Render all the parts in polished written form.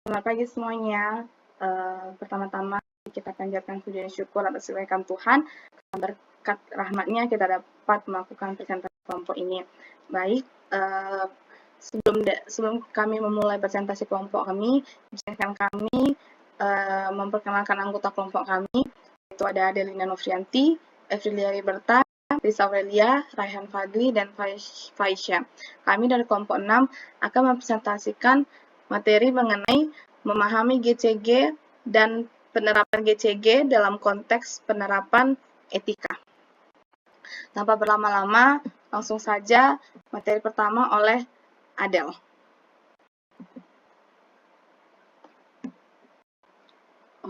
Selamat pagi semuanya. Pertama-tama kita panjatkan puji dan syukur atas kebaikan Tuhan. Karena berkat rahmatnya kita dapat melakukan presentasi kelompok ini. Baik, sebelum kami memulai presentasi kelompok kami, izinkan kami memperkenalkan anggota kelompok kami, yaitu ada Adelina Novrianti, Evrilia Liberta, Risa Aurelia, Raihan Fadli, dan Faisya. Kami dari kelompok 6 akan mempresentasikan materi mengenai memahami GCG dan penerapan GCG dalam konteks penerapan etika. Tanpa berlama-lama, langsung saja materi pertama oleh Adel.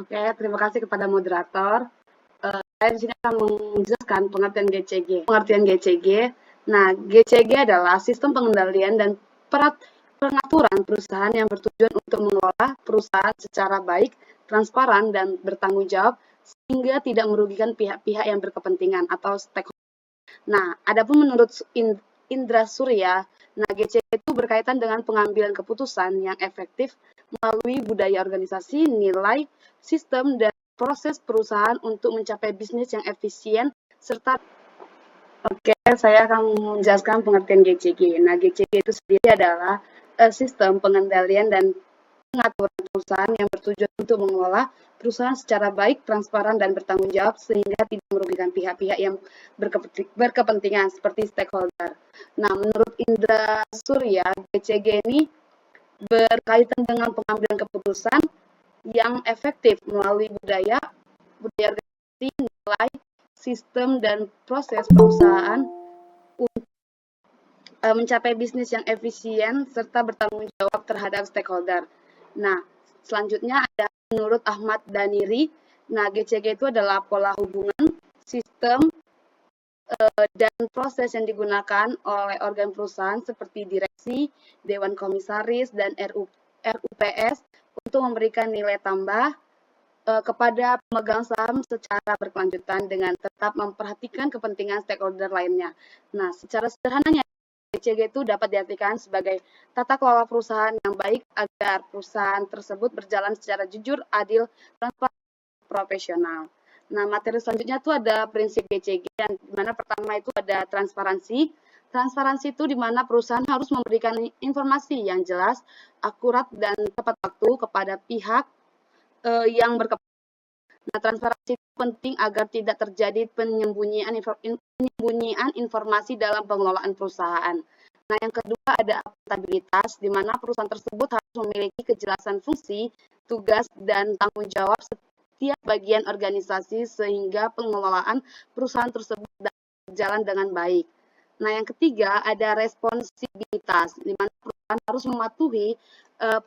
Oke, terima kasih kepada moderator. Saya di sini akan menjelaskan pengertian GCG. Nah, GCG adalah sistem pengendalian dan pengaturan perusahaan yang bertujuan untuk mengelola perusahaan secara baik, transparan, dan bertanggung jawab sehingga tidak merugikan pihak-pihak yang berkepentingan atau stakeholder. Nah, adapun menurut Indra Surya, GCG itu berkaitan dengan pengambilan keputusan yang efektif melalui budaya organisasi, nilai, sistem, dan proses perusahaan untuk mencapai bisnis yang efisien serta saya akan menjelaskan pengertian GCG. Nah, GCG itu sendiri adalah sistem pengendalian dan pengaturan perusahaan yang bertujuan untuk mengelola perusahaan secara baik, transparan, dan bertanggung jawab sehingga tidak merugikan pihak-pihak yang berkepentingan seperti stakeholder. Nah, menurut Indra Surya, GCG ini berkaitan dengan pengambilan keputusan yang efektif melalui budaya organisasi, nilai, sistem, dan proses perusahaan untuk mencapai bisnis yang efisien serta bertanggung jawab terhadap stakeholder. Nah, selanjutnya ada menurut Ahmad Daniri. Nah, GCG itu adalah pola hubungan, sistem, dan proses yang digunakan oleh organ perusahaan seperti direksi, dewan komisaris, dan RUPS untuk memberikan nilai tambah kepada pemegang saham secara berkelanjutan dengan tetap memperhatikan kepentingan stakeholder lainnya. Nah, secara sederhananya, GCG itu dapat diartikan sebagai tata kelola perusahaan yang baik agar perusahaan tersebut berjalan secara jujur, adil, transparan, profesional. Nah, materi selanjutnya itu ada prinsip GCG, yang dimana pertama itu ada transparansi. Transparansi itu di mana perusahaan harus memberikan informasi yang jelas, akurat, dan tepat waktu kepada pihak yang berkepentingan. Nah, transparansi itu penting agar tidak terjadi penyembunyian informasi dalam pengelolaan perusahaan. Nah, yang kedua ada akuntabilitas, di mana perusahaan tersebut harus memiliki kejelasan fungsi, tugas, dan tanggung jawab setiap bagian organisasi sehingga pengelolaan perusahaan tersebut berjalan dengan baik. Nah, yang ketiga ada responsibilitas, di mana perusahaan harus mematuhi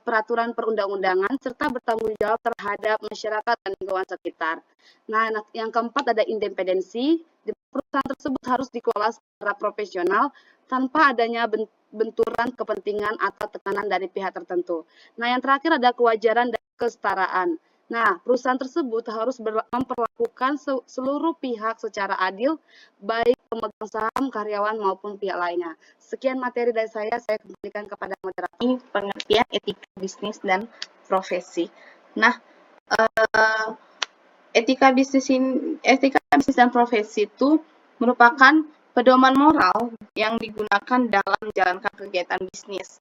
peraturan perundang-undangan serta bertanggung jawab terhadap masyarakat dan lingkungan sekitar. Nah, yang keempat ada independensi, perusahaan tersebut harus dikelola secara profesional tanpa adanya benturan kepentingan atau tekanan dari pihak tertentu. Nah, yang terakhir ada kewajaran dan kesetaraan. Nah, perusahaan tersebut harus memperlakukan seluruh pihak secara adil, baik pemegang saham, karyawan, maupun pihak lainnya. Sekian materi dari saya kembalikan kepada moderator. Ini pengertian etika bisnis dan profesi. Nah, etika bisnis dan profesi itu merupakan pedoman moral yang digunakan dalam menjalankan kegiatan bisnis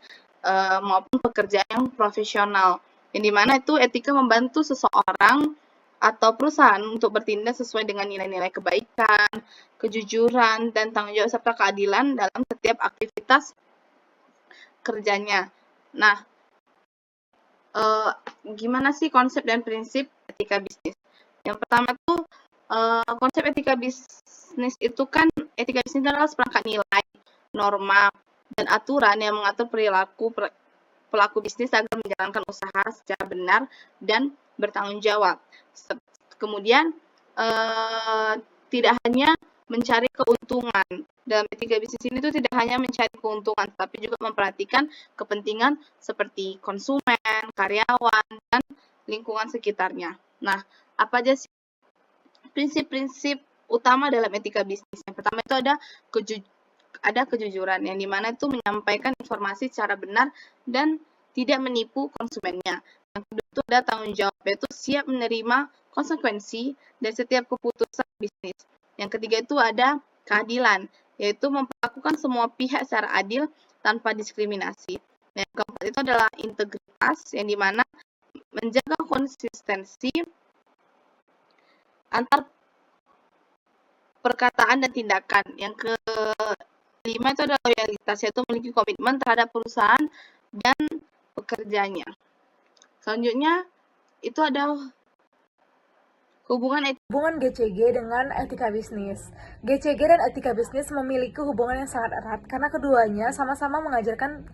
maupun pekerjaan yang profesional, yang dimana itu etika membantu seseorang atau perusahaan untuk bertindak sesuai dengan nilai-nilai kebaikan, kejujuran, dan tanggung jawab serta keadilan dalam setiap aktivitas kerjanya. Nah, gimana sih konsep dan prinsip etika bisnis? Yang pertama tuh konsep etika bisnis itu kan, etika bisnis adalah seperangkat nilai, norma, dan aturan yang mengatur perilaku pelaku bisnis agar menjalankan usaha secara benar dan bertanggung jawab. Kemudian tidak hanya mencari keuntungan. Dalam etika bisnis ini tuh tidak hanya mencari keuntungan, tapi juga memperhatikan kepentingan seperti konsumen, karyawan, dan lingkungan sekitarnya. Nah, apa aja sih prinsip-prinsip utama dalam etika bisnis? Yang pertama itu ada kejujuran, yang dimana itu menyampaikan informasi secara benar dan tidak menipu konsumennya. Yang kedua itu ada tanggung jawab, yaitu siap menerima konsekuensi dari setiap keputusan bisnis. Yang ketiga itu ada keadilan, yaitu memperlakukan semua pihak secara adil tanpa diskriminasi. Yang keempat itu adalah integritas, yang dimana menjaga konsistensi antar perkataan dan tindakan. Yang kelima itu adalah loyalitas, yaitu memiliki komitmen terhadap perusahaan dan pekerjanya. Selanjutnya itu ada hubungan GCG dengan etika bisnis. GCG dan etika bisnis memiliki hubungan yang sangat erat karena keduanya sama-sama mengajarkan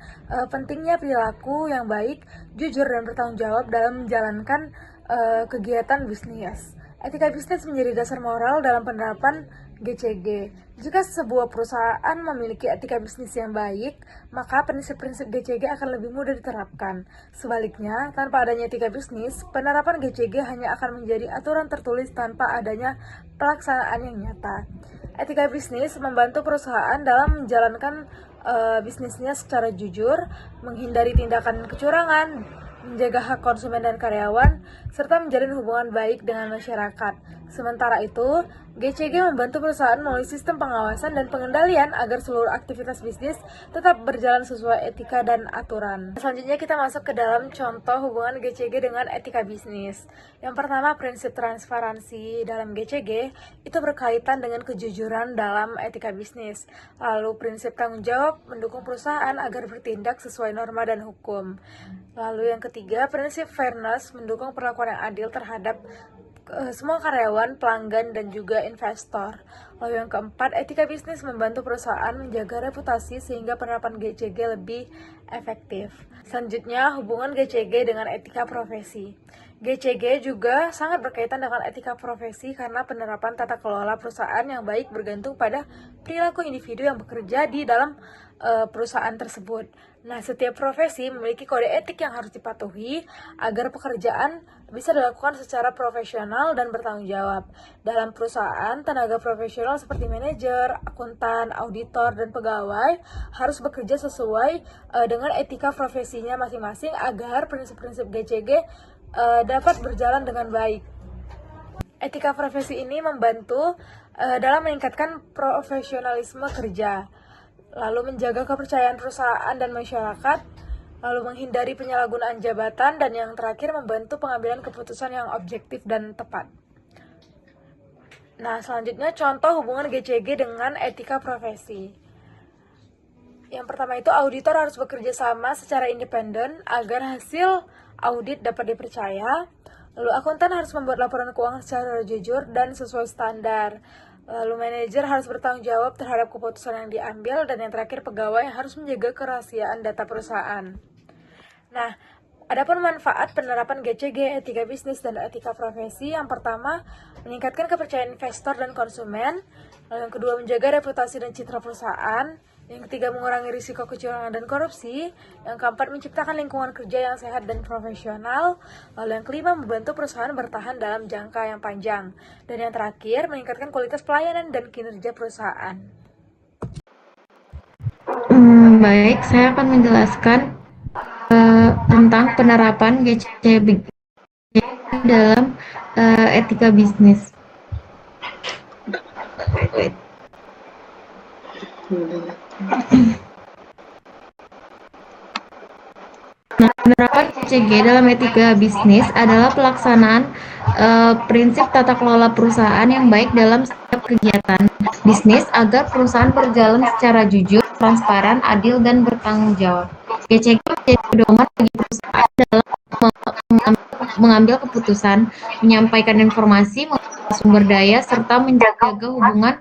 pentingnya perilaku yang baik, jujur, dan bertanggung jawab dalam menjalankan kegiatan bisnis. Etika bisnis menjadi dasar moral dalam penerapan GCG. Jika sebuah perusahaan memiliki etika bisnis yang baik, maka prinsip-prinsip GCG akan lebih mudah diterapkan. Sebaliknya, tanpa adanya etika bisnis, penerapan GCG hanya akan menjadi aturan tertulis tanpa adanya pelaksanaan yang nyata. Etika bisnis membantu perusahaan dalam menjalankan bisnisnya secara jujur, menghindari tindakan kecurangan, menjaga hak konsumen dan karyawan, serta menjalin hubungan baik dengan masyarakat. Sementara itu, GCG membantu perusahaan melalui sistem pengawasan dan pengendalian agar seluruh aktivitas bisnis tetap berjalan sesuai etika dan aturan. Selanjutnya kita masuk ke dalam contoh hubungan GCG dengan etika bisnis. Yang pertama, prinsip transparansi dalam GCG itu berkaitan dengan kejujuran dalam etika bisnis. Lalu prinsip tanggung jawab mendukung perusahaan agar bertindak sesuai norma dan hukum. Lalu yang ketiga, prinsip fairness mendukung perlakuan yang adil terhadap semua karyawan, pelanggan, dan juga investor. Lalu yang keempat, etika bisnis membantu perusahaan menjaga reputasi sehingga penerapan GCG lebih efektif. Selanjutnya, hubungan GCG dengan etika profesi. GCG juga sangat berkaitan dengan etika profesi karena penerapan tata kelola perusahaan yang baik bergantung pada perilaku individu yang bekerja di dalam perusahaan tersebut. Nah, setiap profesi memiliki kode etik yang harus dipatuhi agar pekerjaan bisa dilakukan secara profesional dan bertanggung jawab. Dalam perusahaan, tenaga profesional seperti manajer, akuntan, auditor, dan pegawai harus bekerja sesuai dengan etika profesinya masing-masing agar prinsip-prinsip GCG dapat berjalan dengan baik. Etika profesi ini membantu dalam meningkatkan profesionalisme kerja, lalu menjaga kepercayaan perusahaan dan masyarakat, lalu menghindari penyalahgunaan jabatan, dan yang terakhir membantu pengambilan keputusan yang objektif dan tepat. Nah, selanjutnya contoh hubungan GCG dengan etika profesi. Yang pertama itu auditor harus bekerja sama secara independen agar hasil audit dapat dipercaya. Lalu akuntan harus membuat laporan keuangan secara jujur dan sesuai standar. Lalu manajer harus bertanggung jawab terhadap keputusan yang diambil, dan yang terakhir pegawai harus menjaga kerahasiaan data perusahaan. Nah, adapun manfaat penerapan GCG, etika bisnis, dan etika profesi, yang pertama, meningkatkan kepercayaan investor dan konsumen. Lalu yang kedua, menjaga reputasi dan citra perusahaan. Yang ketiga, mengurangi risiko kecurangan dan korupsi. Yang keempat, menciptakan lingkungan kerja yang sehat dan profesional. Lalu yang kelima, membantu perusahaan bertahan dalam jangka yang panjang. Dan yang terakhir, meningkatkan kualitas pelayanan dan kinerja perusahaan. Baik, saya akan menjelaskan tentang penerapan GCG dalam etika bisnis. Nah, penerapan GCG dalam etika bisnis adalah pelaksanaan prinsip tata kelola perusahaan yang baik dalam setiap kegiatan bisnis agar perusahaan berjalan secara jujur, transparan, adil, dan bertanggung jawab. GCG menjadi pedoman bagi perusahaan dalam mengambil keputusan, menyampaikan informasi, mengelola sumber daya, serta menjaga hubungan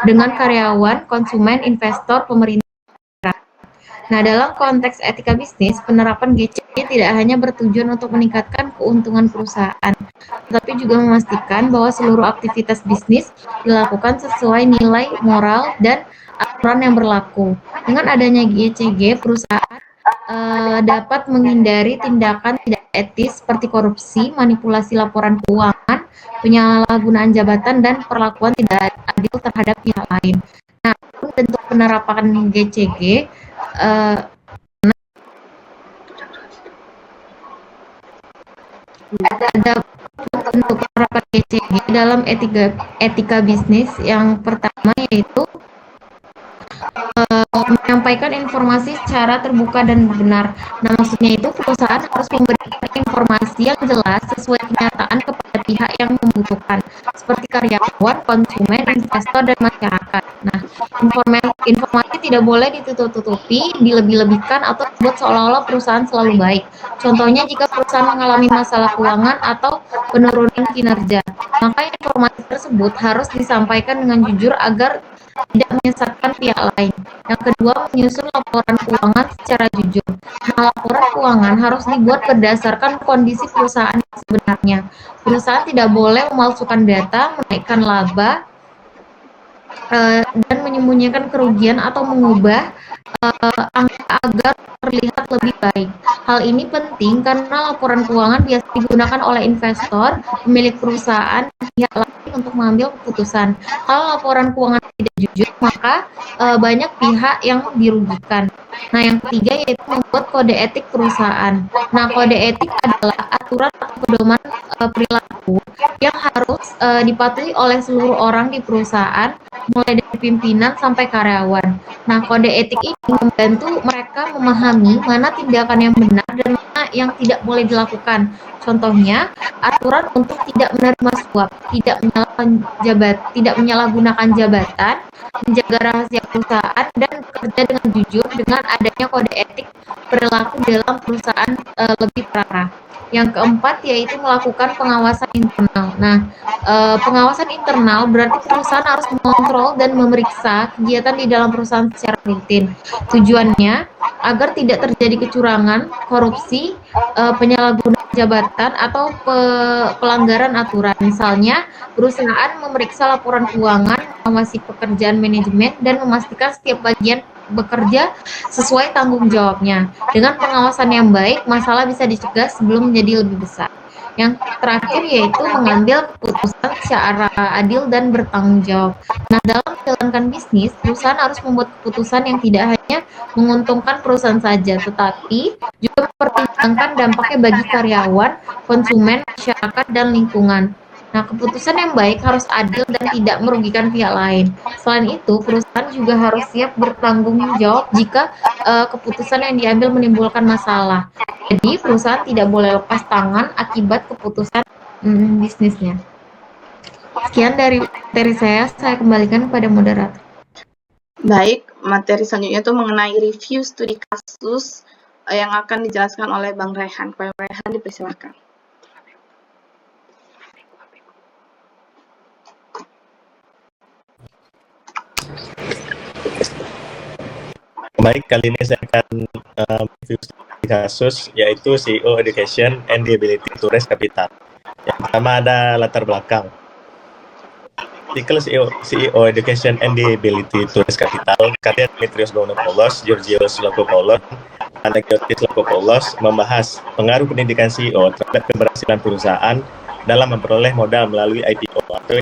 dengan karyawan, konsumen, investor, pemerintah. Nah, dalam konteks etika bisnis, penerapan GCG tidak hanya bertujuan untuk meningkatkan keuntungan perusahaan, tetapi juga memastikan bahwa seluruh aktivitas bisnis dilakukan sesuai nilai moral dan aturan yang berlaku. Dengan adanya GCG, perusahaan dapat menghindari tindakan tidak etis seperti korupsi, manipulasi laporan keuangan, penyalahgunaan jabatan, dan perlakuan tidak adil terhadap pihak lain. Nah, bentuk penerapan GCG Ada untuk penerapan GCG dalam etika bisnis. Yang pertama yaitu menyampaikan informasi secara terbuka dan benar. Nah, maksudnya itu perusahaan harus memberikan informasi yang jelas sesuai kenyataan kepada pihak yang membutuhkan, seperti karyawan, konsumen, investor, dan masyarakat. Nah, informasi tidak boleh ditutup-tutupi, dilebih-lebihkan, atau dibuat seolah-olah perusahaan selalu baik. Contohnya, jika perusahaan mengalami masalah keuangan atau penurunan kinerja, maka informasi tersebut harus disampaikan dengan jujur agar tidak menyesatkan pihak lain. Yang kedua, menyusun laporan keuangan secara jujur. Nah, laporan keuangan harus dibuat berdasarkan kondisi perusahaan yang sebenarnya. Perusahaan tidak boleh memalsukan data, menaikkan laba, dan menyembunyikan kerugian atau mengubah angka agar terlihat lebih baik. Hal ini penting karena laporan keuangan biasa digunakan oleh investor, pemilik perusahaan, dan pihak lain untuk mengambil keputusan. Kalau laporan keuangan tidak jujur, maka banyak pihak yang dirugikan. Nah, yang ketiga yaitu membuat kode etik perusahaan. Nah, kode etik adalah aturan atau pedoman perilaku yang harus dipatuhi oleh seluruh orang di perusahaan, mulai dari pimpinan sampai karyawan. Nah, kode etik ini membantu mereka memahami mana tindakan yang benar dan mana yang tidak boleh dilakukan. Contohnya, aturan untuk tidak menerima suap, tidak menyalahgunakan jabatan, menjaga rahasia perusahaan, dan bekerja dengan jujur. Dengan adanya kode etik perilaku dalam perusahaan lebih terarah. Yang keempat yaitu melakukan pengawasan internal. Nah, pengawasan internal berarti perusahaan harus mengontrol dan memeriksa kegiatan di dalam perusahaan secara rutin. Tujuannya agar tidak terjadi kecurangan, korupsi, penyalahgunaan jabatan, atau pelanggaran aturan. Misalnya, perusahaan memeriksa laporan keuangan, mengawasi pekerjaan manajemen, dan memastikan setiap bagian bekerja sesuai tanggung jawabnya. Dengan pengawasan yang baik, masalah bisa dicegah sebelum menjadi lebih besar. Yang terakhir yaitu mengambil keputusan secara adil dan bertanggung jawab. Nah, dalam menjalankan bisnis, perusahaan harus membuat keputusan yang tidak hanya menguntungkan perusahaan saja, tetapi juga mempertimbangkan dampaknya bagi karyawan, konsumen, masyarakat, dan lingkungan. Nah, keputusan yang baik harus adil dan tidak merugikan pihak lain. Selain itu, perusahaan juga harus siap bertanggung jawab jika keputusan yang diambil menimbulkan masalah. Jadi, perusahaan tidak boleh lepas tangan akibat keputusan bisnisnya. Sekian dari materi saya kembalikan kepada moderator. Baik, materi selanjutnya itu mengenai review studi kasus yang akan dijelaskan oleh Bang Rehan. Bang Rehan, dipersilakan. Baik, kali ini saya akan review studi kasus, yaitu CEO Education and the Ability to Raise Capital. Yang pertama ada latar belakang. Artikel CEO Education and the Ability to Raise Capital, karya Dimitrios Gounopoulos, Georgios Lakopoulos, Anagiotis Lakopoulos, membahas pengaruh pendidikan CEO terhadap keberhasilan perusahaan dalam memperoleh modal melalui IPO atau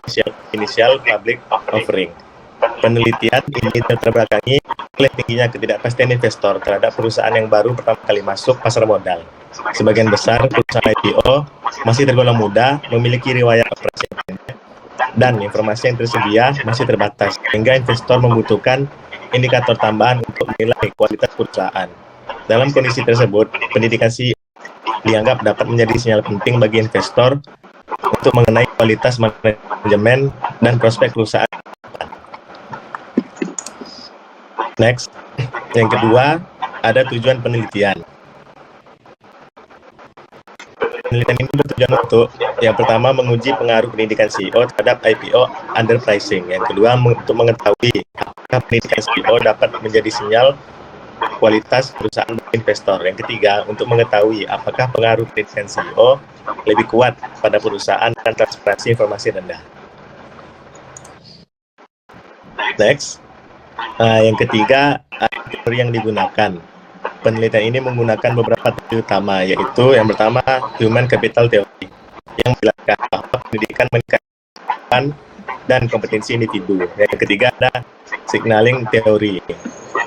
Initial Public Offering. Penelitian ini terbelakangi oleh tingginya ketidakpastian investor terhadap perusahaan yang baru pertama kali masuk pasar modal. Sebagian besar perusahaan IPO masih tergolong muda, memiliki riwayat operasi yang pendek, dan informasi yang tersedia masih terbatas, sehingga investor membutuhkan indikator tambahan untuk menilai kualitas perusahaan. Dalam kondisi tersebut, pendidikan CEO dianggap dapat menjadi sinyal penting bagi investor untuk mengenai kualitas manajemen dan prospek perusahaan. Next, yang kedua, ada tujuan penelitian. Penelitian ini bertujuan untuk, yang pertama, menguji pengaruh pendidikan CEO terhadap IPO underpricing. Yang kedua, untuk mengetahui apakah pendidikan CEO dapat menjadi sinyal kualitas perusahaan investor. Yang ketiga, untuk mengetahui apakah pengaruh pendidikan CEO lebih kuat pada perusahaan dan transparansi informasi rendah. Next. Yang ketiga, teori yang digunakan. Penelitian ini menggunakan beberapa teori utama, yaitu yang pertama, Human Capital Theory, yang menjelaskan bahwa pendidikan meningkatkan dan kompetensi individu. Yang ketiga ada Signaling Theory,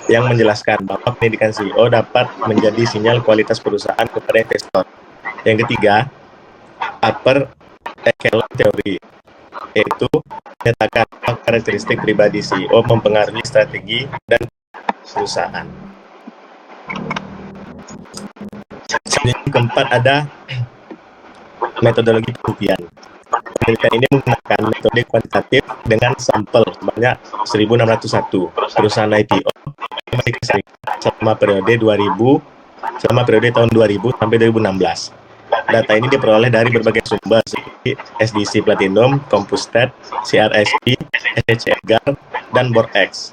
yang menjelaskan bahwa pendidikan CEO dapat menjadi sinyal kualitas perusahaan kepada investor. Yang ketiga, upper echelon theory, yaitu menyatakan karakteristik pribadi CEO mempengaruhi strategi dan perusahaan. Selanjutnya keempat ada metodologi penelitian. Penelitian ini menggunakan metode kuantitatif dengan sampel sebanyak 1.601 perusahaan IPO di Amerika Serikat selama periode tahun 2000 sampai 2016. Data ini diperoleh dari berbagai sumber seperti SDC Platinum, Compustat, CRSP, SCC Edgar, dan BoardX.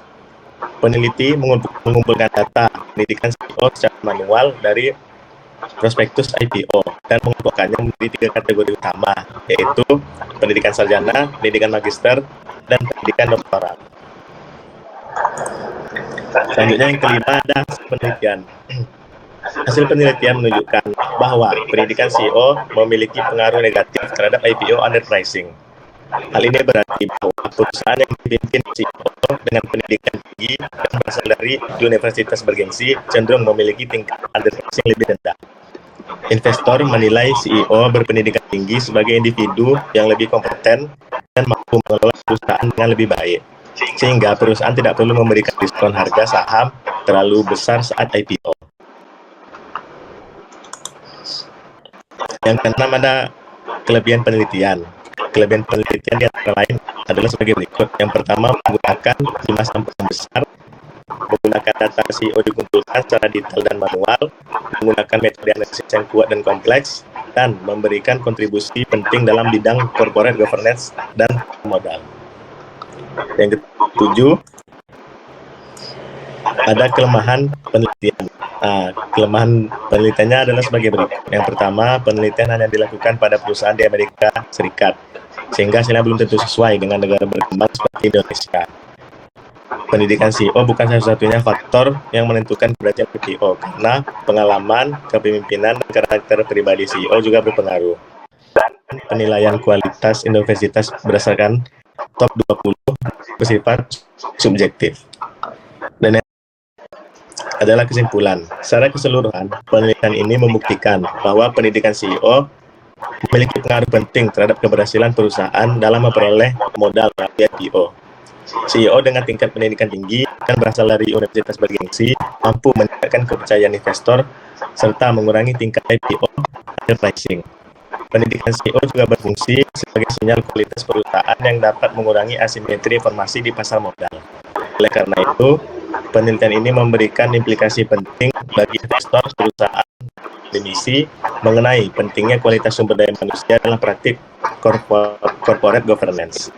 Peneliti mengumpulkan data pendidikan CEO secara manual dari prospektus IPO dan mengelompokkannya menjadi 3 kategori utama, yaitu pendidikan sarjana, pendidikan magister, dan pendidikan doktoral. Selanjutnya yang kelima ada penelitian. Hasil penelitian menunjukkan bahwa pendidikan CEO memiliki pengaruh negatif terhadap IPO underpricing. Hal ini berarti bahwa perusahaan yang dipimpin CEO dengan pendidikan tinggi dan berasal dari universitas bergengsi cenderung memiliki tingkat underpricing lebih rendah. Investor menilai CEO berpendidikan tinggi sebagai individu yang lebih kompeten dan mampu mengelola perusahaan dengan lebih baik, sehingga perusahaan tidak perlu memberikan diskon harga saham terlalu besar saat IPO. Yang keenam ada kelebihan penelitian. Kelebihan penelitian di antara lain adalah sebagai berikut. Yang pertama, menggunakan jumlah sampel yang besar, menggunakan data CEO dikumpulkan secara detail dan manual, menggunakan metode analisis yang kuat dan kompleks, dan memberikan kontribusi penting dalam bidang corporate governance dan modal. Yang ketujuh, ada kelemahan penelitian. Kelemahan penelitiannya adalah sebagai berikut. Yang pertama, penelitian hanya dilakukan pada perusahaan di Amerika Serikat, sehingga hasilnya belum tentu sesuai dengan negara berkembang seperti Indonesia. Pendidikan CEO bukan satu-satunya faktor yang menentukan keberhasilan IPO, karena pengalaman, kepemimpinan, dan karakter pribadi CEO juga berpengaruh. Dan penilaian kualitas universitas berdasarkan top 20 bersifat subjektif. Dan yang adalah kesimpulan. Secara keseluruhan, penelitian ini membuktikan bahwa pendidikan CEO memiliki pengaruh penting terhadap keberhasilan perusahaan dalam memperoleh modal melalui IPO. CEO dengan tingkat pendidikan tinggi dan berasal dari universitas bergengsi mampu meningkatkan kepercayaan investor serta mengurangi tingkat IPO underpricing. Pendidikan CEO juga berfungsi sebagai sinyal kualitas perusahaan yang dapat mengurangi asimetri informasi di pasar modal. Oleh karena itu, penelitian ini memberikan implikasi penting bagi investor perusahaan emisi mengenai pentingnya kualitas sumber daya manusia dalam praktik corporate governance.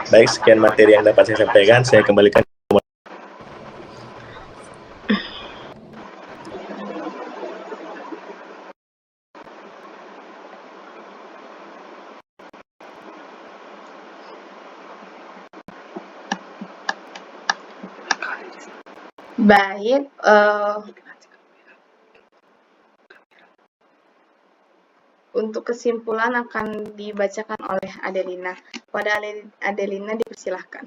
Baik, sekian materi yang dapat saya sampaikan. Saya kembalikan. Baik, untuk kesimpulan akan dibacakan oleh Adelina. Pada Adelina dipersilahkan.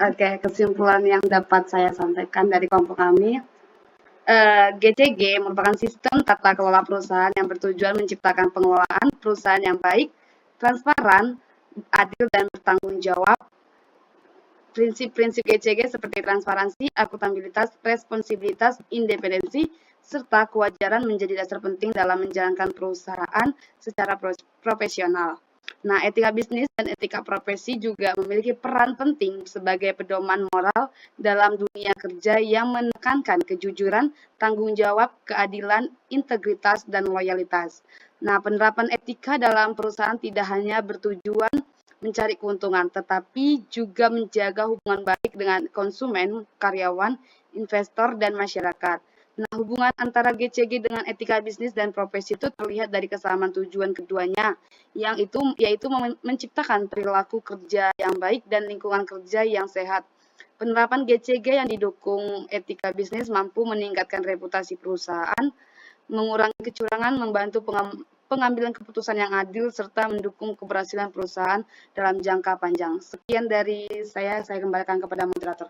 Oke, kesimpulan yang dapat saya sampaikan dari kelompok kami, GCG merupakan sistem tata kelola perusahaan yang bertujuan menciptakan pengelolaan perusahaan yang baik, transparan, adil, dan bertanggung jawab. Prinsip-prinsip GCG seperti transparansi, akuntabilitas, responsibilitas, independensi, serta kewajaran menjadi dasar penting dalam menjalankan perusahaan secara profesional. Nah, etika bisnis dan etika profesi juga memiliki peran penting sebagai pedoman moral dalam dunia kerja yang menekankan kejujuran, tanggung jawab, keadilan, integritas, dan loyalitas. Nah, penerapan etika dalam perusahaan tidak hanya bertujuan mencari keuntungan, tetapi juga menjaga hubungan baik dengan konsumen, karyawan, investor, dan masyarakat. Nah, hubungan antara GCG dengan etika bisnis dan profesi itu terlihat dari kesamaan tujuan keduanya, yaitu menciptakan perilaku kerja yang baik dan lingkungan kerja yang sehat. Penerapan GCG yang didukung etika bisnis mampu meningkatkan reputasi perusahaan, mengurangi kecurangan, membantu pengambilan keputusan yang adil, serta mendukung keberhasilan perusahaan dalam jangka panjang. Sekian dari saya kembalikan kepada moderator.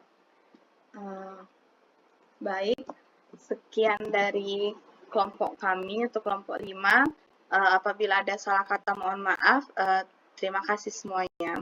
Baik, sekian dari kelompok kami untuk kelompok 5. Apabila ada salah kata mohon maaf. Terima kasih semuanya.